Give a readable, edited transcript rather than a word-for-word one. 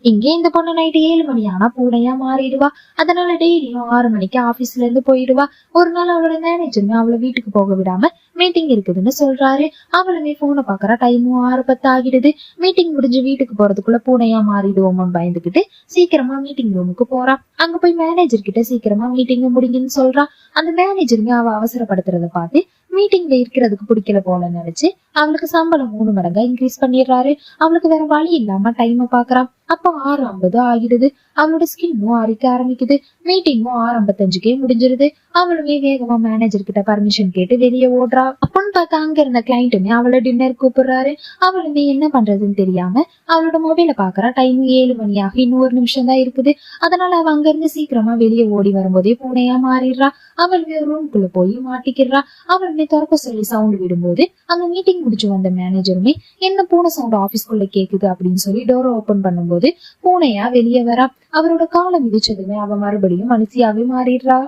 இங்கே இந்த பொண்ணு நைட்டு 7 மணி ஆனா பூனையா மாறிடுவா. அதனால டெய்லியும் 6 மணிக்கு ஆபீஸ்ல இருந்து போயிடுவா. ஒரு நாள் அவளோட மேனேஜருமே அவளை வீட்டுக்கு போக விடாம மீட்டிங் இருக்குதுன்னு சொல்றாரு. அவளுமே போனை பாக்குறா. டைமும் 6:10 ஆகிடுது. மீட்டிங் முடிஞ்சு வீட்டுக்கு போறதுக்குள்ள பூனையா மாறிடுவோமோன்னு பயந்துகிட்டு சீக்கிரமா மீட்டிங் ரூமுக்கு போறா. அங்க போய் மேனேஜர் கிட்ட சீக்கிரமா மீட்டிங் முடிங்கன்னு சொல்றா. அந்த மேனேஜருமே அவ அவசரப்படுத்துறத பார்த்து மீட்டிங்ல இருக்கிறதுக்கு பிடிக்கல போல நினைச்சு அவளுக்கு சம்பளம் 3 மடங்கா இன்க்ரீஸ் பண்ணிடுறாரு. அவளுக்கு வேற வழி இல்லாம டைம் பாக்குறான். அப்போ 6:50 ஆகிடுது. அவளோட ஸ்கின்னும் அரிக்க ஆரம்பிக்குது. மீட்டிங்கும் 6:55 முடிஞ்சிருது. அவளுமே வேகமா மேனேஜர் கிட்ட பர்மிஷன் கேட்டு வெளியே ஓடுறா. அப்பன்னு பார்த்தா அங்க இருந்த கிளைண்ட்டுமே அவளை டின்னர் கூப்பிடுறாரு. அவளுமே என்ன பண்றதுன்னு தெரியாம அவளோட மொபைல பாக்குறா. டைம் 7 மணியாக இன்னும் 1 நிமிஷம் தான் இருக்குது. அதனால அவ அங்க இருந்து சீக்கிரமா வெளியே ஓடி வரும்போதே பூனையா மாறிடுறா. அவளுமே ரூம்குள்ள போய் மாட்டிக்கிறா. அவளுமே திறக்க சொல்லி சவுண்ட் விடும்போது அங்க மீட்டிங் முடிச்சு வந்த மேனேஜருமே என்ன பூனை சவுண்ட் ஆபீஸ்குள்ள கேக்குது அப்படின்னு சொல்லி டோரை ஓபன் பண்ணும்போது பூனையா வெளியே வரா. அவரோட காலை மிதிச்சதுமே அவ மறுபடியும் மனுஷியாவே மாறிடுறா.